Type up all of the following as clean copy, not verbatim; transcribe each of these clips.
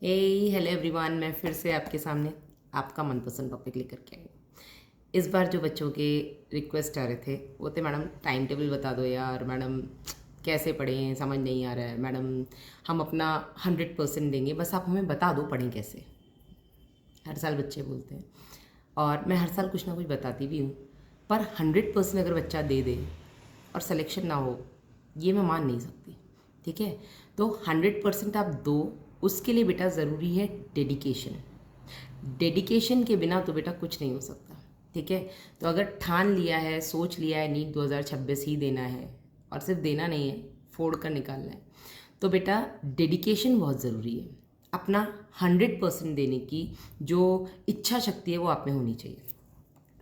Hello everyone, मैं फिर से आपके सामने आपका मनपसंद टॉपिक लेकर के आई हूँ। इस बार जो बच्चों के रिक्वेस्ट आ रहे थे वो थे, मैडम टाइम टेबल बता दो यार, मैडम कैसे पढ़ें, समझ नहीं आ रहा है मैडम, हम अपना 100% देंगे, बस आप हमें बता दो पढ़ें कैसे। हर साल बच्चे बोलते हैं और मैं हर साल कुछ ना कुछ बताती भी हूँ, पर 100% अगर बच्चा दे दे और सिलेक्शन ना हो, ये मैं मान नहीं सकती। ठीक है, तो 100% आप दो, उसके लिए बेटा ज़रूरी है डेडिकेशन। डेडिकेशन के बिना तो बेटा कुछ नहीं हो सकता। ठीक है, तो अगर ठान लिया है, सोच लिया है नीट 2026 ही देना है, और सिर्फ देना नहीं है, फोड़ कर निकालना है, तो बेटा डेडिकेशन बहुत ज़रूरी है। अपना 100% देने की जो इच्छा शक्ति है वो आप में होनी चाहिए।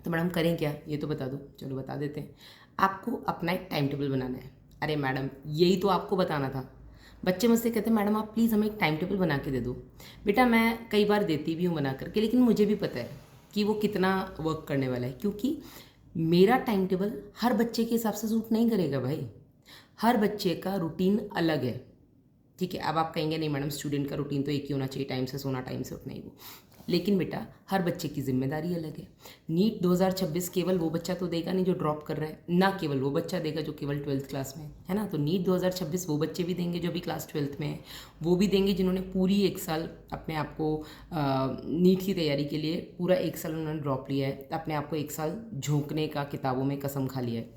तो मैडम करें क्या, ये तो बता दो। चलो बता देते हैं। आपको अपना एक टाइम टेबल बनाना है। अरे मैडम, यही तो आपको बताना था। बच्चे मुझसे कहते हैं मैडम आप प्लीज़ हमें एक टाइम टेबल बना के दे दो। बेटा मैं कई बार देती भी हूँ बना करके, लेकिन मुझे भी पता है कि वो कितना वर्क करने वाला है, क्योंकि मेरा टाइम टेबल हर बच्चे के हिसाब से सूट नहीं करेगा भाई। हर बच्चे का रूटीन अलग है। ठीक है, अब आप कहेंगे नहीं मैडम स्टूडेंट का रूटीन तो एक ही होना चाहिए, टाइम से सोना, टाइम से उठना ही वो। लेकिन बेटा हर बच्चे की जिम्मेदारी अलग है। नीट 2026 केवल वो बच्चा तो देगा नहीं जो ड्रॉप कर रहा है, ना केवल वो बच्चा देगा जो केवल 12th क्लास में है ना। तो नीट 2026 वो बच्चे भी देंगे जो भी क्लास 12th में है, वो भी देंगे जिन्होंने पूरी एक साल अपने आप को नीट की तैयारी के लिए पूरा एक साल उन्होंने ड्रॉप लिया है, अपने आप को एक साल झोंकने का किताबों में कसम खा लिया है।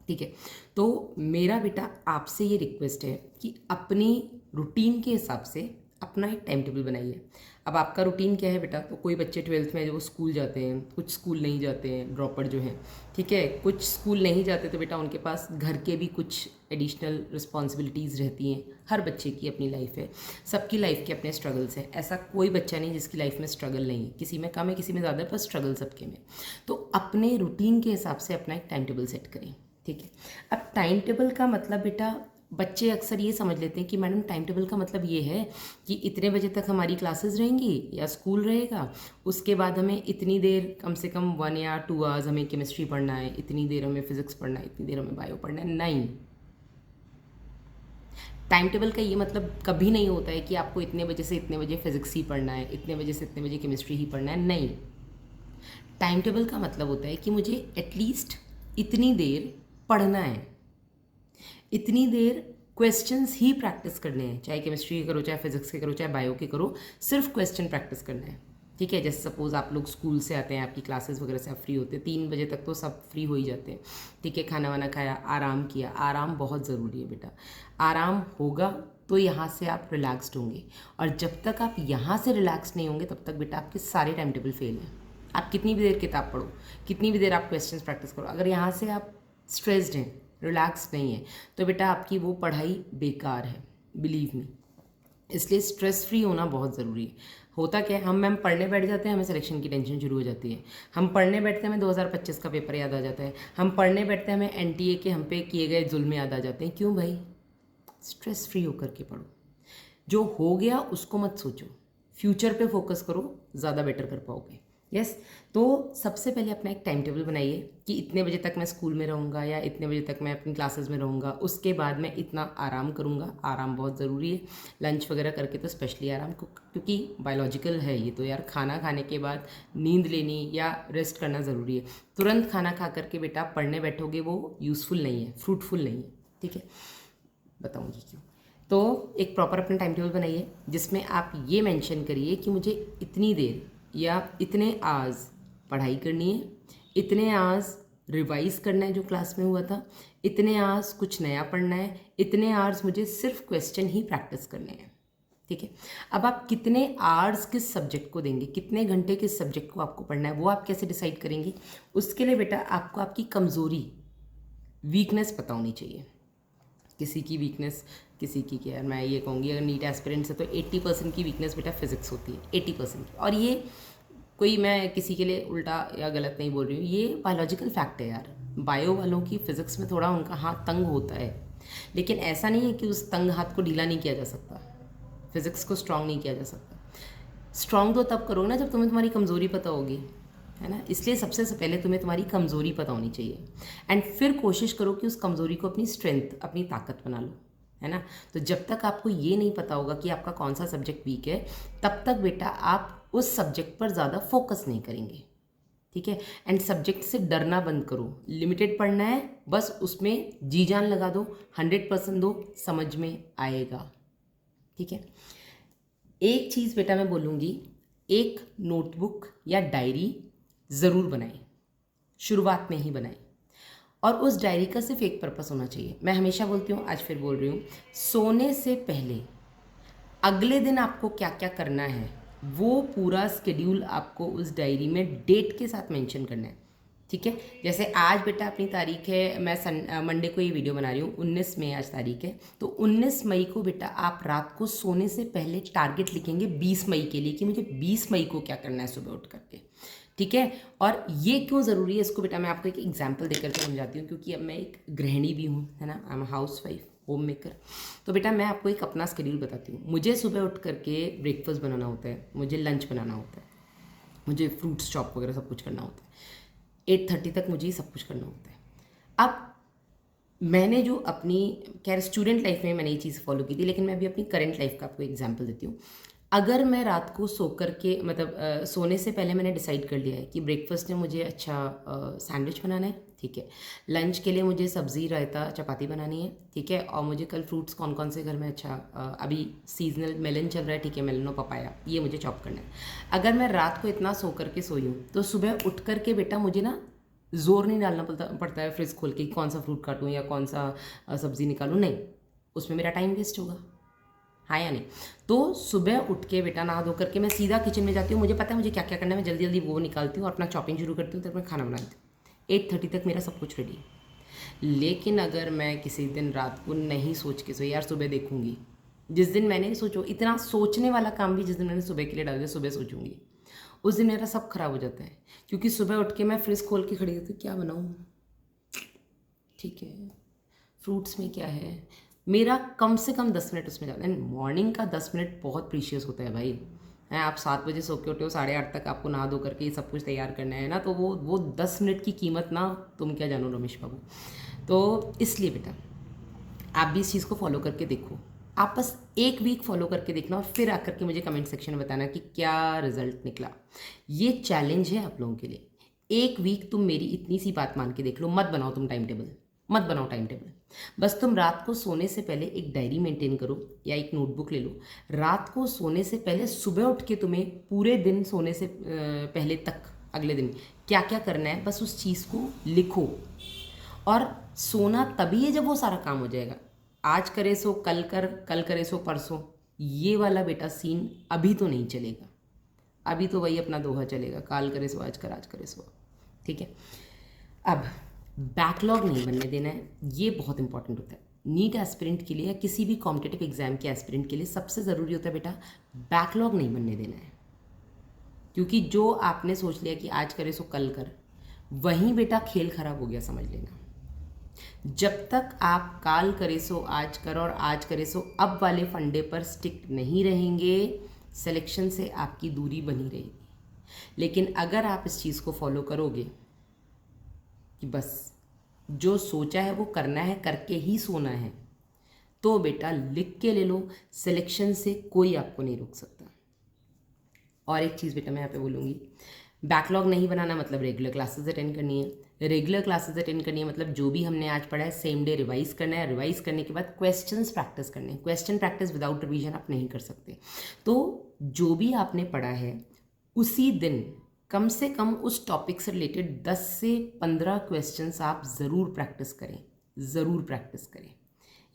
ठीक है, तो मेरा बेटा आपसे ये रिक्वेस्ट है कि अपनी रूटीन के हिसाब से अपना एक टाइम टेबल बनाइए। अब आपका रूटीन क्या है बेटा, तो कोई बच्चे 12th में जो वो स्कूल जाते हैं, कुछ स्कूल नहीं जाते हैं, ड्रॉपर जो हैं। ठीक है, कुछ स्कूल नहीं जाते तो बेटा उनके पास घर के भी कुछ एडिशनल रिस्पॉन्सिबिलिटीज़ रहती हैं। हर बच्चे की अपनी लाइफ है, सबकी लाइफ के अपने स्ट्रगल्स हैं। ऐसा कोई बच्चा नहीं जिसकी लाइफ में स्ट्रगल नहीं है, किसी में कम है किसी में ज़्यादा है, पर स्ट्रगल सबके में। तो अपने रूटीन के हिसाब से अपना एक टाइम टेबल सेट करें। ठीक है, अब टाइम टेबल का मतलब बेटा बच्चे अक्सर ये समझ लेते हैं कि मैडम टाइम टेबल का मतलब ये है कि इतने बजे तक हमारी क्लासेस रहेंगी या स्कूल रहेगा, उसके बाद हमें इतनी देर, कम से कम 1 या 2 आवर्स हमें केमिस्ट्री पढ़ना है, इतनी देर हमें फिजिक्स पढ़ना है, इतनी देर हमें बायो पढ़ना है। नहीं, टाइम टेबल का ये मतलब कभी नहीं होता है कि आपको इतने बजे से इतने बजे फिजिक्स ही पढ़ना है, इतने बजे से इतने बजे केमिस्ट्री ही पढ़ना है। नहीं, टाइम टेबल का मतलब होता है कि मुझे एटलीस्ट इतनी देर पढ़ना है, इतनी देर क्वेश्चंस ही प्रैक्टिस करने हैं, चाहे केमिस्ट्री के करो, चाहे फिजिक्स के करो, चाहे बायो के करो, सिर्फ क्वेश्चन प्रैक्टिस करना है। ठीक है, जैसे सपोज आप लोग स्कूल से आते हैं, आपकी क्लासेस वगैरह से आप फ्री होते हैं, 3 बजे तक तो सब फ्री हो ही जाते हैं। ठीक है, खाना वाना खाया, आराम किया। आराम बहुत ज़रूरी है बेटा। आराम होगा तो यहाँ से आप रिलैक्सड होंगे, और जब तक आप यहाँ से रिलैक्स नहीं होंगे तब तक बेटा आपके सारे टाइम टेबल फेल हैं। आप कितनी भी देर किताब पढ़ो, कितनी भी देर आप क्वेश्चंस प्रैक्टिस करो, अगर यहाँ से आप स्ट्रेस्ड हैं, रिलैक्स नहीं है, तो बेटा आपकी वो पढ़ाई बेकार है, बिलीव मी। इसलिए स्ट्रेस फ्री होना बहुत ज़रूरी है। होता क्या है, हम मैम पढ़ने बैठ जाते हैं, हमें सिलेक्शन की टेंशन शुरू हो जाती है। हम पढ़ने बैठते हैं, हमें 2025 का पेपर याद आ जाता है। हम पढ़ने बैठते हैं, हमें एनटीए के हम पे किए गए जुल्म याद आ जाते हैं। क्यों भाई? स्ट्रेस फ्री होकर के पढ़ो। जो हो गया उसको मत सोचो, फ्यूचर पे फोकस करो, ज़्यादा बेटर कर पाओगे। यस, तो सबसे पहले अपना एक टाइम टेबल बनाइए कि इतने बजे तक मैं स्कूल में रहूँगा या इतने बजे तक मैं अपनी क्लासेस में रहूँगा, उसके बाद मैं इतना आराम करूँगा। आराम बहुत ज़रूरी है, लंच वगैरह करके तो स्पेशली आराम, क्योंकि बायोलॉजिकल है ये तो यार। खाना खाने के बाद नींद लेनी या रेस्ट करना ज़रूरी है। तुरंत खाना खा करके बेटा पढ़ने बैठोगे, वो यूज़फुल नहीं है, फ्रूटफुल नहीं है। ठीक है, बताऊँगी क्यों। तो एक प्रॉपर अपना टाइम टेबल बनाइए जिसमें आप ये मेंशन करिए कि मुझे इतनी देर या इतने आवर्स पढ़ाई करनी है, इतने आवर्स रिवाइज करना है जो क्लास में हुआ था, इतने आवर्स कुछ नया पढ़ना है, इतने आवर्स मुझे सिर्फ क्वेश्चन ही प्रैक्टिस करने हैं। ठीक है, अब आप कितने आवर्स किस सब्जेक्ट को देंगे, कितने घंटे किस सब्जेक्ट को आपको पढ़ना है, वो आप कैसे डिसाइड करेंगे? उसके लिए बेटा आपको आपकी कमज़ोरी, वीकनेस पता होनी चाहिए। किसी की वीकनेस, किसी की क्या, मैं ये कहूँगी अगर नीट एस्पिरेंट्स है तो 80% की वीकनेस बेटा फिजिक्स होती है, 80% की। और ये कोई, मैं किसी के लिए उल्टा या गलत नहीं बोल रही हूँ, ये बायोलॉजिकल फैक्ट है यार। बायो वालों की फिजिक्स में थोड़ा उनका हाथ तंग होता है, लेकिन ऐसा नहीं है कि उस तंग हाथ को ढीला नहीं किया जा सकता, फिजिक्स को स्ट्रांग नहीं किया जा सकता। स्ट्रांग तो तब करोगे ना जब तुम्हें तुम्हारी कमज़ोरी पता होगी, है ना। इसलिए सबसे पहले तुम्हें तुम्हारी कमज़ोरी पता होनी चाहिए, एंड फिर कोशिश करो कि उस कमज़ोरी को अपनी स्ट्रेंथ, अपनी ताकत बना लो। है ना। तो जब तक आपको ये नहीं पता होगा कि आपका कौन सा सब्जेक्ट वीक है, तब तक बेटा आप उस सब्जेक्ट पर ज़्यादा फोकस नहीं करेंगे, ठीक है। एंड सब्जेक्ट से डरना बंद करो, लिमिटेड पढ़ना है, बस उसमें जी जान लगा दो, 100% दो, समझ में आएगा, ठीक है। एक चीज़ बेटा मैं बोलूँगी, एक नोटबुक या डायरी ज़रूर बनाएं, शुरुआत में ही बनाएं, और उस डायरी का सिर्फ एक पर्पस होना चाहिए। मैं हमेशा बोलती हूँ, आज फिर बोल रही हूँ, सोने से पहले अगले दिन आपको क्या क्या करना है वो पूरा स्केड्यूल आपको उस डायरी में डेट के साथ मेंशन करना है, ठीक है। जैसे आज बेटा अपनी तारीख है, मैं मंडे को ये वीडियो बना रही हूँ, 19 मई आज तारीख है, तो 19 मई को बेटा आप रात को सोने से पहले टारगेट लिखेंगे 20 मई के लिए कि मुझे 20 मई को क्या करना है सुबह उठ करके, ठीक है। और ये क्यों ज़रूरी है इसको बेटा मैं आपको एक एग्जाम्पल देकर के समझाती हूँ, क्योंकि अब मैं एक गृहिणी भी हूँ, है ना, I am house wife, home maker. तो बेटा मैं आपको एक अपना स्केड्यूल बताती हूँ। मुझे सुबह उठ करके ब्रेकफास्ट बनाना होता है, मुझे लंच बनाना होता है, मुझे फ्रूट्स चॉप वगैरह सब कुछ करना होता है, 8:30 तक मुझे सब कुछ करना होता है। अब मैंने जो अपनी खैर स्टूडेंट लाइफ में मैंने ये चीज़ फॉलो की थी, लेकिन मैं अभी अपनी करंट लाइफ का आपको एग्जांपल देती हूँ। अगर मैं रात को सो कर के मतलब सोने से पहले मैंने डिसाइड कर लिया है कि ब्रेकफास्ट में मुझे अच्छा सैंडविच बनाना है, ठीक है, लंच के लिए मुझे सब्ज़ी रायता चपाती बनानी है, ठीक है, और मुझे कल फ्रूट्स कौन कौन से घर में अच्छा अभी सीजनल मेलन चल रहा है, ठीक है, मेलन और पपाया, ये मुझे चॉप करना है। अगर मैं रात को इतना सो करके सोई हूँ तो सुबह उठ करके बेटा मुझे ना ज़ोर नहीं डालना पड़ता है फ्रिज खोल के कौन सा फ्रूट काटूँ या कौन सा सब्ज़ी निकालूँ, नहीं, उसमें मेरा टाइम वेस्ट होगा, हाँ या नहीं। तो सुबह उठ के बेटा नहा धो करके मैं सीधा किचन में जाती हूँ, मुझे पता है मुझे क्या क्या करना है, मैं जल्दी जल्दी वो निकालती हूँ और अपना चॉपिंग शुरू करती हूँ, तब मैं खाना बनाती हूँ, 8:30 तक मेरा सब कुछ रेडी है। लेकिन अगर मैं किसी दिन रात को नहीं सोच के सोई, यार सुबह देखूँगी, जिस दिन मैंने सोचो इतना सोचने वाला काम भी जिस दिन मैंने सुबह के लिए डाल दिया, सुबह सोचूंगी, उस दिन मेरा सब खराब हो जाता है। क्योंकि सुबह उठ के मैं फ्रिज खोल के खड़ी होती हूँ, क्या बनाऊँ, ठीक है, फ्रूट्स में क्या है, मेरा कम से कम 10 मिनट उसमें जाता है। मॉर्निंग का 10 मिनट बहुत प्रीशियस होता है भाई, हैं आप 7 बजे सो के उठे हो, 8:30 तक आपको नहा धो करके ये सब कुछ तैयार करना है ना, तो वो 10 मिनट की कीमत ना तुम क्या जानो रमेश बाबू। तो इसलिए बेटा आप भी इस चीज़ को फॉलो करके देखो, आप बस एक वीक फॉलो करके देखना और फिर आकर के मुझे कमेंट सेक्शन में बताना कि क्या रिजल्ट निकला। ये चैलेंज है आप लोगों के लिए, एक वीक तुम मेरी इतनी सी बात मान के देख लो, मत बनाओ तुम टाइम टेबल, मत बनाओ टाइम टेबल, बस तुम रात को सोने से पहले एक डायरी मेंटेन करो या एक नोटबुक ले लो। रात को सोने से पहले सुबह उठ के तुम्हें पूरे दिन सोने से पहले तक अगले दिन क्या क्या करना है बस उस चीज़ को लिखो, और सोना तभी है जब वो सारा काम हो जाएगा। आज करे सो कल कर, कल करे सो परसों, ये वाला बेटा सीन अभी तो नहीं चलेगा, अभी तो वही अपना दोहा चलेगा, काल करे सो आज कर, आज करे सो, ठीक है। अब बैकलॉग नहीं बनने देना है, ये बहुत इंपॉर्टेंट होता है। नीट एस्पिरेंट के लिए या किसी भी कॉम्पिटिटिव एग्जाम के एस्पिरेंट के लिए सबसे ज़रूरी होता है बेटा बैकलॉग नहीं बनने देना है। क्योंकि जो आपने सोच लिया कि आज करे सो कल कर, वहीं बेटा खेल खराब हो गया, समझ लेना। जब तक आप काल करे सो आज कर और आज करे सो अब वाले फंडे पर स्टिक नहीं रहेंगे, सिलेक्शन से आपकी दूरी बनी रहेगी। लेकिन अगर आप इस चीज़ को फॉलो करोगे कि बस जो सोचा है वो करना है, करके ही सोना है, तो बेटा लिख के ले लो, सिलेक्शन से कोई आपको नहीं रोक सकता। और एक चीज़ बेटा मैं यहाँ पे बोलूँगी, बैकलॉग नहीं बनाना मतलब रेगुलर क्लासेस अटेंड करनी है, रेगुलर क्लासेस अटेंड करनी है मतलब जो भी हमने आज पढ़ा है सेम डे रिवाइज करना है, रिवाइज करने के बाद क्वेश्चंस प्रैक्टिस करने हैं। क्वेश्चन प्रैक्टिस विदाउट रिवीजन आप नहीं कर सकते। तो जो भी आपने पढ़ा है उसी दिन कम से कम उस टॉपिक से रिलेटेड 10 से 15 क्वेश्चंस आप ज़रूर प्रैक्टिस करें, ज़रूर प्रैक्टिस करें।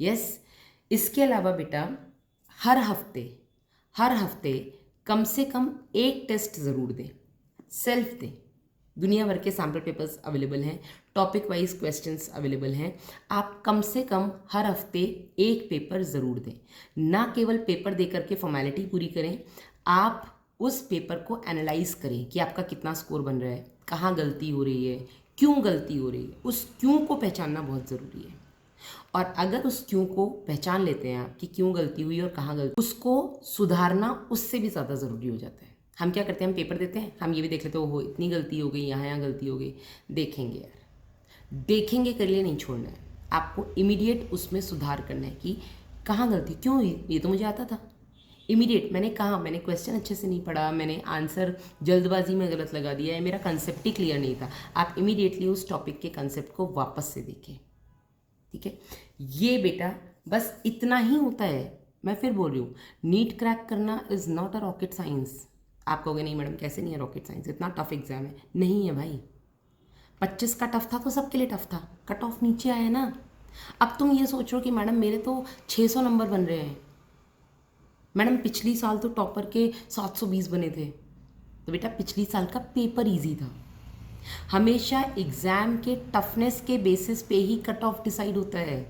यस, इसके अलावा बेटा हर हफ्ते कम से कम एक टेस्ट ज़रूर दें, सेल्फ दें। दुनिया भर के सैम्पल पेपर्स अवेलेबल हैं, टॉपिक वाइज क्वेश्चंस अवेलेबल हैं, आप कम से कम हर हफ्ते एक पेपर ज़रूर दें। ना केवल पेपर दे करके फॉर्मेलिटी पूरी करें, आप उस पेपर को एनालाइज करें कि आपका कितना स्कोर बन रहा है, कहाँ गलती हो रही है, क्यों गलती हो रही है, उस क्यों को पहचानना बहुत ज़रूरी है। और अगर उस क्यों को पहचान लेते हैं आप कि क्यों गलती हुई और कहाँ गलती, उसको सुधारना उससे भी ज़्यादा ज़रूरी हो जाता है। हम क्या करते हैं, हम पेपर देते हैं, हम ये भी देख लेते हो इतनी गलती हो गई, यहाँ गलती हो गई, देखेंगे यार, देखेंगे कर लिए नहीं छोड़ना है, आपको इमीडिएट उसमें सुधार करना है कि कहाँ गलती, क्यों हुई, ये तो मुझे आता था। इमीडिएट मैंने कहा, मैंने क्वेश्चन अच्छे से नहीं पढ़ा, मैंने आंसर जल्दबाजी में गलत लगा दिया है, मेरा कंसेप्ट ही क्लियर नहीं था। आप इमीडिएटली उस टॉपिक के कंसेप्ट को वापस से देखें, ठीक है। ये बेटा बस इतना ही होता है। मैं फिर बोल रही हूँ, नीट क्रैक करना is not a rocket science. आप कहोगे नहीं मैडम कैसे नहीं है रॉकेट साइंस, इतना टफ एग्जाम है। नहीं है भाई, 25 का टफ था तो सबके लिए टफ था, कट ऑफ नीचे आया ना। अब तुम ये सोच रहे हो कि मैडम मेरे तो 600 नंबर बन रहे हैं। मैडम पिछली साल तो टॉपर के 720 बने थे। तो बेटा पिछली साल का पेपर इजी था। हमेशा एग्ज़ाम के टफनेस के बेसिस पे ही कट ऑफ डिसाइड होता है।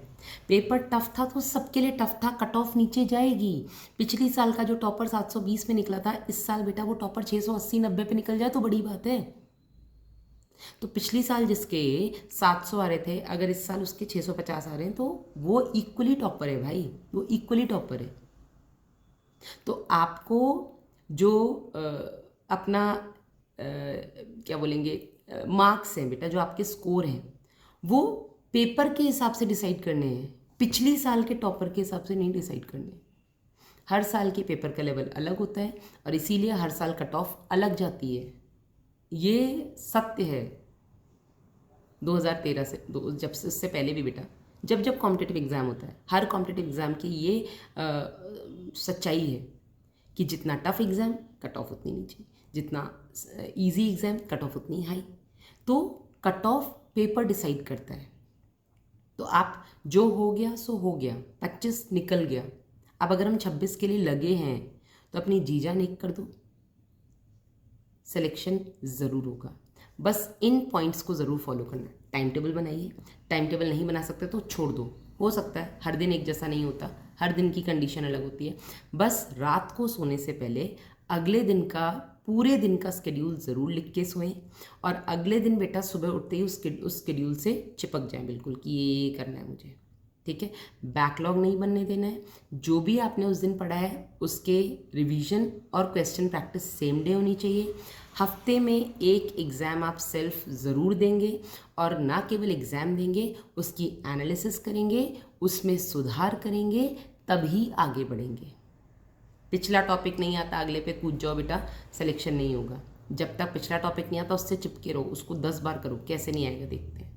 पेपर टफ था तो सबके लिए टफ था, कट ऑफ नीचे जाएगी। पिछली साल का जो टॉपर 720 में निकला था, इस साल बेटा वो टॉपर 680-90 पे निकल जाए तो बड़ी बात है। तो पिछली साल जिसके 700 आ रहे थे, अगर इस साल उसके 650 आ रहे हैं तो वो इक्वली टॉपर है भाई, वो इक्वली टॉपर है। तो आपको जो अपना क्या बोलेंगे मार्क्स हैं बेटा, जो आपके स्कोर हैं, वो पेपर के हिसाब से डिसाइड करने हैं, पिछली साल के टॉपर के हिसाब से नहीं डिसाइड करने। हर साल के पेपर का लेवल अलग होता है और इसीलिए हर साल कट ऑफ अलग जाती है। ये सत्य है। 2013 से जब से उससे पहले भी बेटा, जब जब कॉम्पिटिटिव एग्ज़ाम होता है, हर कॉम्पिटिटिव एग्ज़ाम की ये सच्चाई है कि जितना टफ एग्ज़ाम कट ऑफ उतनी नीचे, जितना इजी एग्ज़ाम कट ऑफ उतनी हाई। तो कट ऑफ पेपर डिसाइड करता है। तो आप जो हो गया सो हो गया, 25 निकल गया। अब अगर हम 26 के लिए लगे हैं तो अपनी जीजा नेक कर दो, सिलेक्शन ज़रूर होगा। बस इन पॉइंट्स को ज़रूर फॉलो करना है। टाइम टेबल बनाइए, टाइम टेबल नहीं बना सकते तो छोड़ दो। हो सकता है हर दिन एक जैसा नहीं होता, हर दिन की कंडीशन अलग होती है। बस रात को सोने से पहले अगले दिन का पूरे दिन का स्केड्यूल ज़रूर लिख के सोएं और अगले दिन बेटा सुबह उठते ही उस स्केड्यूल से चिपक जाएं बिल्कुल कि ये करना है मुझे, ठीक है। बैकलॉग नहीं बनने देना है। जो भी आपने उस दिन पढ़ा है उसके रिवीजन और क्वेश्चन प्रैक्टिस सेम डे होनी चाहिए। हफ्ते में एक एग्ज़ाम आप सेल्फ ज़रूर देंगे और ना केवल एग्ज़ाम देंगे, उसकी एनालिसिस करेंगे, उसमें सुधार करेंगे, तभी आगे बढ़ेंगे। पिछला टॉपिक नहीं आता अगले पे कूद जाओ बेटा, सिलेक्शन नहीं होगा। जब तक पिछला टॉपिक नहीं आता उससे चिपके रहो, उसको 10 बार करो, कैसे नहीं आएगा देखते हैं,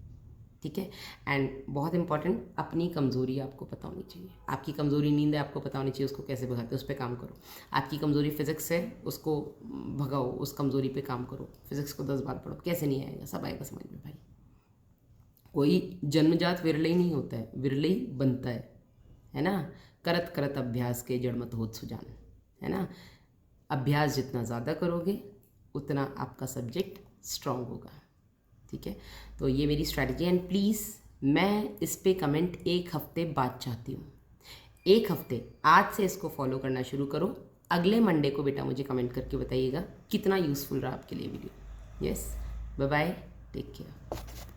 ठीक है। एंड बहुत इंपॉर्टेंट, अपनी कमज़ोरी आपको पता होनी चाहिए। आपकी कमज़ोरी नींद है, आपको पता होनी चाहिए उसको कैसे भगाते हैं, उस पर काम करो। आपकी कमज़ोरी फिजिक्स है, उसको भगाओ, उस कमज़ोरी पे काम करो। फिजिक्स को 10 बार पढ़ो, कैसे नहीं आएगा, सब आएगा समझ में भाई। कोई जन्मजात विरले ही नहीं होता है, विरले ही बनता है ना। करत करत अभ्यास के जड़ मत होत सुजान, है ना। अभ्यास जितना ज़्यादा करोगे उतना आपका सब्जेक्ट स्ट्रॉन्ग होगा, ठीक है। तो ये मेरी स्ट्रैटेजी। एंड प्लीज़ मैं इस पे कमेंट एक हफ्ते बाद चाहती हूँ। एक हफ्ते आज से इसको फॉलो करना शुरू करो। अगले मंडे को बेटा मुझे कमेंट करके बताइएगा कितना यूज़फुल रहा आपके लिए video. Yes, bye bye, take care.